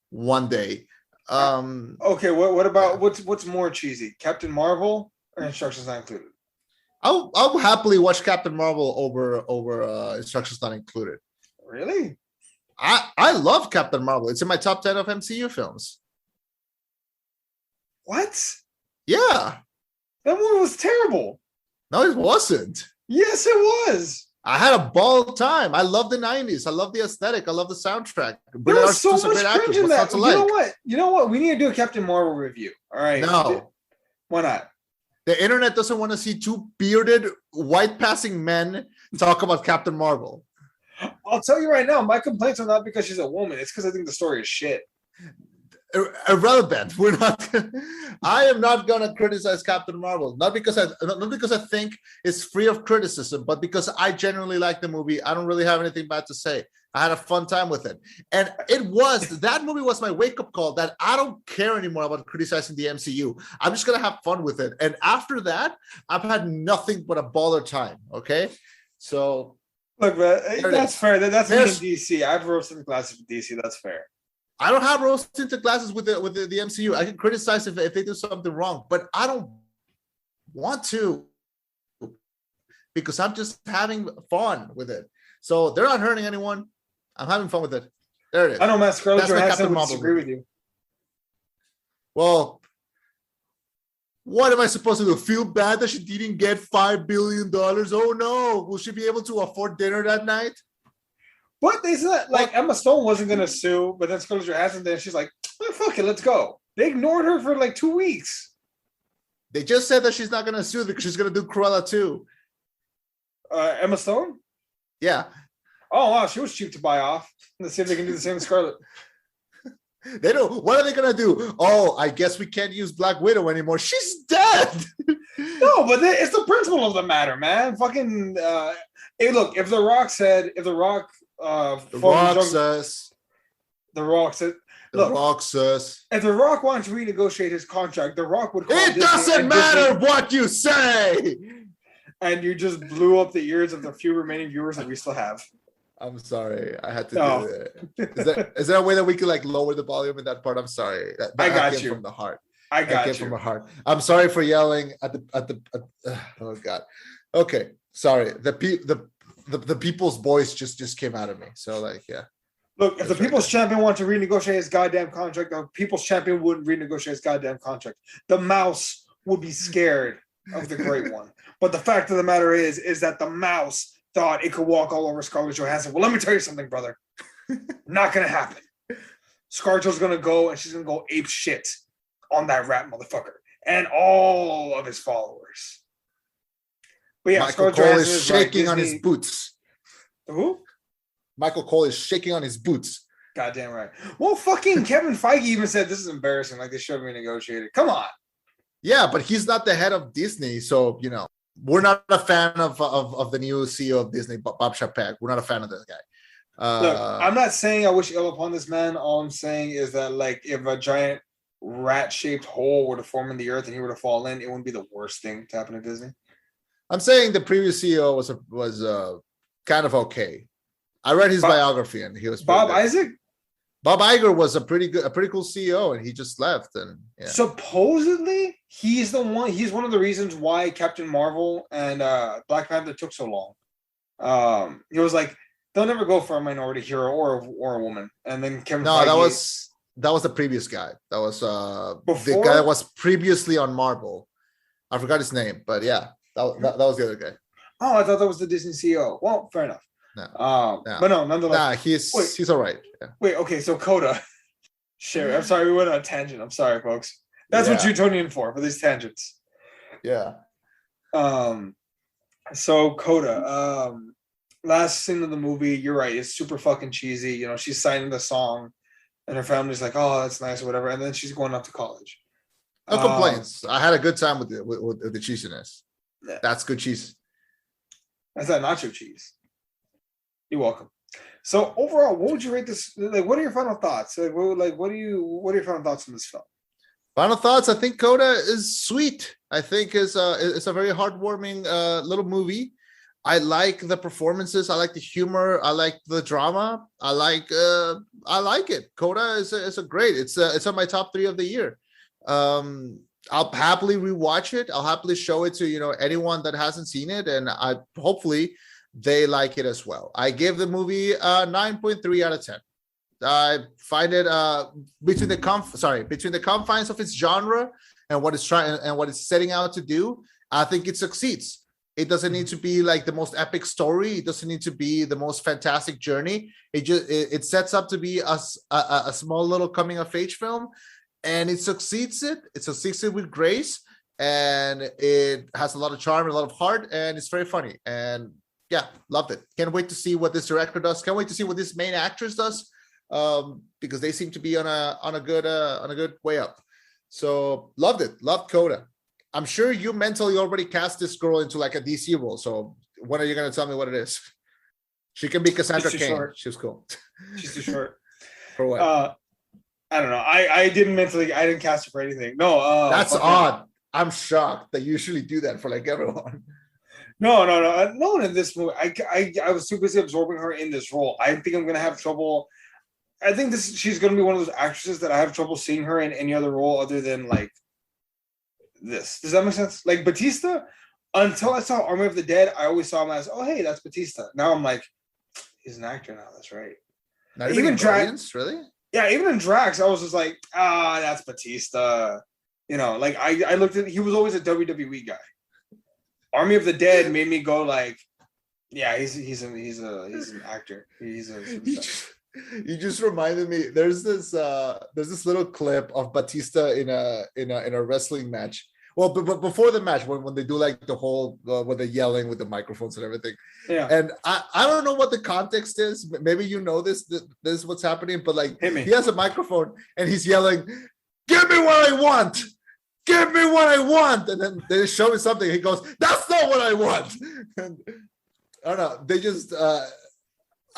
one day. Okay, what about what's more cheesy, Captain Marvel or Instructions Not Included? I'll happily watch Captain Marvel over Instructions Not Included. Really? I love Captain Marvel. It's in my top 10 of MCU films. What? Yeah. That movie was terrible. No, it wasn't. Yes, it was. I had a ball time. I love the 90s. I love the aesthetic. I love the soundtrack. There was so much cringe in that. You know what? We need to do a Captain Marvel review. All right. No. Why not? The internet doesn't want to see two bearded, white-passing men talk about Captain Marvel. I'll tell you right now, my complaints are not because she's a woman. It's because I think the story is shit. Irrelevant. I am not gonna criticize Captain Marvel, not because I think it's free of criticism, but because I genuinely like the movie. I don't really have anything bad to say. I had a fun time with it, and that movie was my wake-up call that I don't care anymore about criticizing the MCU. I'm just gonna have fun with it, and after that, I've had nothing but a baller time. Okay, so look, man, that's fair. That's me in DC. I've roasted the glasses with DC. That's fair. I don't have rose tinted glasses with the MCU. I can criticize if they do something wrong, but I don't want to because I'm just having fun with it. So they're not hurting anyone. I'm having fun with it. There it is. I know, Matt Scarlett Johansson would disagree with you. Well, What am I supposed to do? Feel bad that she didn't get $5 billion? Oh no. Will she be able to afford dinner that night? But they said like Emma Stone wasn't gonna sue, but then Scarlett Johansson, then she's like, oh, fuck it, let's go. They ignored her for like 2 weeks. They just said that she's not gonna sue because she's gonna do Cruella too. Emma Stone? Yeah. Oh wow, she was cheap to buy off. Let's see if they can do the same with Scarlett. They don't. What are they gonna do? Oh, I guess we can't use Black Widow anymore. She's dead. No, but it's the principle of the matter, man. Fucking. Hey, look. If The Rock said, The Rock says. If The Rock wanted to renegotiate his contract, The Rock would call It Disney doesn't matter what you say. And you just blew up the ears of the few remaining viewers that we still have. I'm sorry. I had to do that. Is there a way that we could like lower the volume in that part? I'm sorry. I got you. From the heart. I got you. From the heart. I'm sorry for yelling at the oh God. Okay. Sorry. The people's voice just came out of me. So like, yeah. Look, if the People's Champion wanted to renegotiate his goddamn contract, the People's Champion wouldn't renegotiate his goddamn contract. The mouse would be scared of the Great One. But the fact of the matter is that the mouse thought it could walk all over Scarlett Johansson. Well, let me tell you something, brother. Not gonna happen. Scarlett's gonna go and she's gonna go ape shit on that rat motherfucker and all of his followers. But yeah, Michael Cole is shaking on his boots. Who? Michael Cole is shaking on his boots. Goddamn right. Well, fucking Kevin Feige even said this is embarrassing. Like they should have renegotiated. Come on. Yeah, but he's not the head of Disney, so you know. We're not a fan of the new CEO of Disney, Bob Chapek. We're not a fan of this guy. Look, I'm not saying I wish ill upon this man. All I'm saying is that, like, if a giant rat-shaped hole were to form in the earth and he were to fall in, it wouldn't be the worst thing to happen to Disney. I'm saying the previous CEO was kind of okay. I read his biography and he was Bob Iger. Bob Iger was a pretty cool CEO, and he just left. And yeah. Supposedly, he's one of the reasons why Captain Marvel and Black Panther took so long. He was like, they'll never go for a minority hero or a woman. And then Kevin Feige, that was the previous guy. That was before? The guy that was previously on Marvel. I forgot his name, but yeah, that was the other guy. Oh, I thought that was the Disney CEO. Well, fair enough. No. But no, nonetheless. He's all right. Yeah. Wait, okay, so Coda. Sure, I'm sorry, we went on a tangent. I'm sorry, folks. That's what you tune in for these tangents. Yeah. So Coda, last scene of the movie, you're right, it's super fucking cheesy. You know, she's signing the song and her family's like, oh, that's nice or whatever, and then she's going off to college. No complaints. I had a good time with the cheesiness. Yeah. That's good cheese. That's that nacho cheese. You're welcome. So overall, what would you rate this? Like, what are your final thoughts? What are your final thoughts on this film? Final thoughts. I think Coda is sweet. I think it's a very heartwarming little movie. I like the performances. I like the humor. I like the drama. I like it. Coda is a great. It's on my top 3 of the year. I'll happily rewatch it. I'll happily show it to anyone that hasn't seen it, and I hopefully they like it as well. I give the movie a 9.3 out of 10. I find it between the confines of its genre and what it's trying and what it's setting out to do. I think it succeeds. It doesn't need to be like the most epic story. It doesn't need to be the most fantastic journey. It sets up to be a small little coming of age film, and it succeeds. It succeeds with grace, and it has a lot of charm and a lot of heart, and it's very funny. And yeah, loved it. Can't wait to see what this director does. Can't wait to see what this main actress does, because they seem to be on a good way up. So loved it. Loved Coda. I'm sure you mentally already cast this girl into like a DC role. So when are you going to tell me what it is? She can be Cassandra Cain. Short. She's cool. She's too short. For what? I don't know. I didn't cast her for anything. No. That's odd. I'm shocked that you usually do that for like everyone. No. No one in this movie. I was too busy absorbing her in this role. I think I'm gonna have trouble. I think she's gonna be one of those actresses that I have trouble seeing her in any other role other than like this. Does that make sense? Like Batista, until I saw Army of the Dead, I always saw him as, oh hey, that's Batista. Now I'm like, he's an actor now. That's right. Not even Drax, really? Yeah, even in Drax, I was just like, that's Batista. You know, like I looked at, he was always a WWE guy. Army of the Dead made me go like, yeah, he's an actor. He's a you just reminded me. There's this little clip of Batista in a wrestling match. Well, but before the match, when they do like the whole when they're yelling with the microphones and everything. Yeah. And I don't know what the context is. Maybe you know this is what's happening, but like he has a microphone and he's yelling, "Give me what I want! Give me what I want!" And then they show me something. He goes, "That's not what I want." And I don't know. They just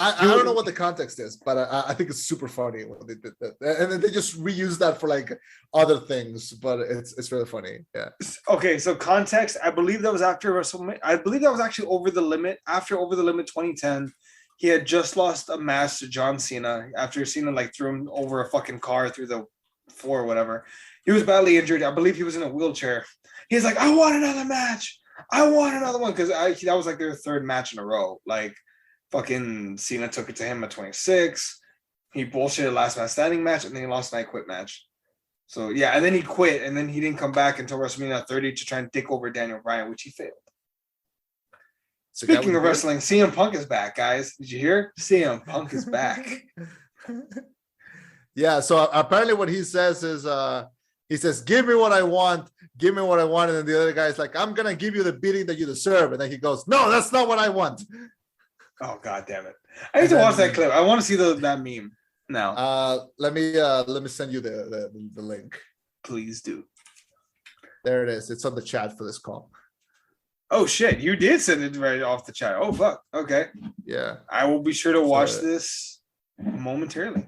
I don't know what the context is, but I think it's super funny when they did that. And then they just reuse that for like other things, but it's really funny. Yeah. Okay, so context. I believe that was after WrestleMania. I believe that was actually Over the Limit. After Over the Limit 2010, he had just lost a match to John Cena after Cena like threw him over a fucking car through the floor or whatever. He was badly injured. I believe he was in a wheelchair. He's like, "I want another match. I want another one," because that was like their third match in a row. Like. Fucking Cena took it to him at 26. He bullshitted last man standing match, and then he lost an I Quit match. So yeah, and then he quit, and then he didn't come back until WrestleMania 30 to try and dick over Daniel Bryan, which he failed. Speaking of wrestling, CM Punk is back, guys. Did you hear? CM Punk is back. Yeah, so apparently what he says is he says, "Give me what I want, give me what I want," and then the other guy's like, "I'm gonna give you the beating that you deserve," and then he goes, "No, that's not what I want." Oh, god damn it. I need to watch that clip. I want to see that meme now. Let me send you the link. Please do. There it is. It's on the chat for this call. Oh shit, you did send it right off the chat. Oh fuck. Okay. Yeah. I will be sure to watch this momentarily.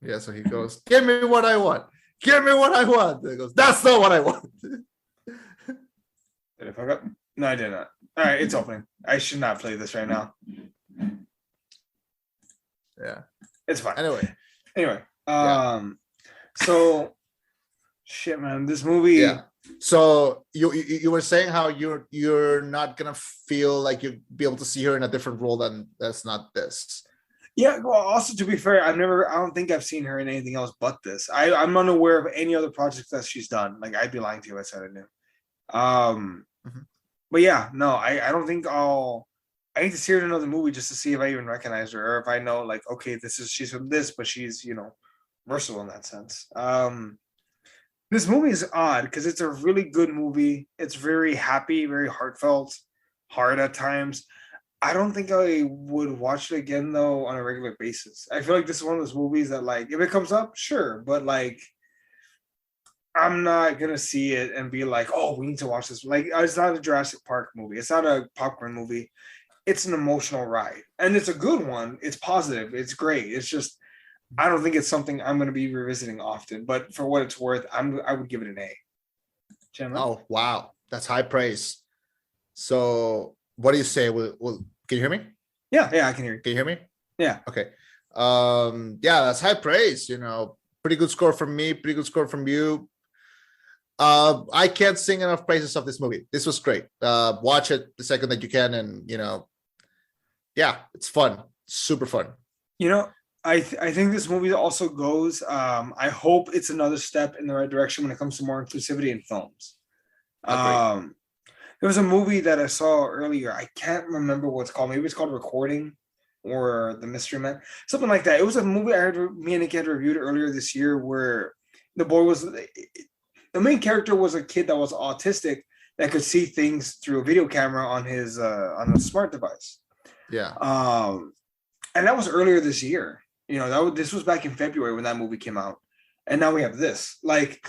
Yeah, so he goes, "Give me what I want. Give me what I want." And he goes, "That's not what I want." Did I fuck up? No, I did not. All right, it's opening. I should not play this right now. Yeah. It's fine. Anyway. So shit, man, this movie. Yeah. So you were saying how you're not gonna feel like you'd be able to see her in a different role that's not this. Yeah, well, also to be fair, I don't think I've seen her in anything else but this. I'm unaware of any other projects that she's done. Like, I'd be lying to you if I said I knew. But yeah, no, I don't think I need to see her in another movie just to see if I even recognize her, or if I know, like, okay, she's from this, but she's, versatile in that sense. This movie is odd because it's a really good movie. It's very happy, very heartfelt, hard at times. I don't think I would watch it again though on a regular basis. I feel like this is one of those movies that, like, if it comes up, sure, but like, I'm not gonna see it and be like, "Oh, we need to watch this." Like, it's not a Jurassic Park movie. It's not a popcorn movie. It's an emotional ride, and it's a good one. It's positive. It's great. It's just, I don't think it's something I'm gonna be revisiting often. But for what it's worth, I would give it an A. Chema? Oh wow, that's high praise. So, what do you say? Well, can you hear me? Yeah, I can hear you. Can you hear me? Yeah. Okay. Yeah, that's high praise. Pretty good score from me. Pretty good score from you. I can't sing enough praises of this movie. This was great. Watch it the second that you can, and yeah, it's fun, super fun. I think this movie also goes. I hope it's another step in the right direction when it comes to more inclusivity in films. There was a movie that I saw earlier. I can't remember what it's called. Maybe it's called Recording or The Mystery Man, something like that. It was a movie I heard me and Nick had reviewed earlier this year where the main character was a kid that was autistic that could see things through a video camera on his on a smart device. Yeah. And that was earlier this year. This was back in February when that movie came out, and now we have this. Like,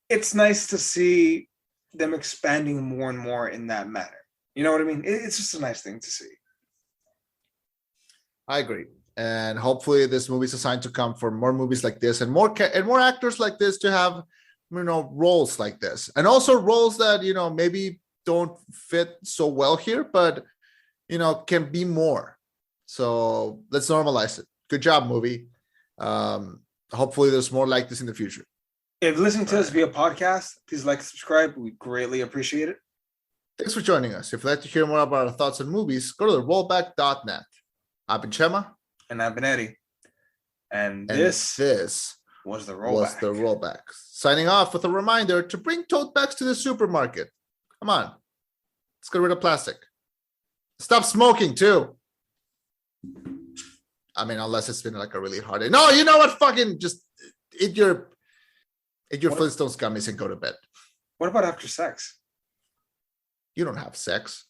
it's nice to see them expanding more and more in that manner. You know what I mean? It's just a nice thing to see. I agree, and hopefully this movie is a sign to come for more movies like this and more actors like this to have roles like this, and also roles that maybe don't fit so well here, but can be more. So let's normalize it. Good job, movie. Hopefully there's more like this in the future. If you're listening to us via podcast, please like and subscribe. We greatly appreciate it. Thanks for joining us. If you'd like to hear more about our thoughts on movies, go to the rollback.net. I've been Chema. And I've been Eddie. And this was the rollback. Signing off with a reminder to bring tote bags to the supermarket. Come on. Let's get rid of plastic. Stop smoking too. I mean, unless it's been like a really hard day. No, you know what? Fucking just eat your Flintstones gummies and go to bed. What about after sex? You don't have sex.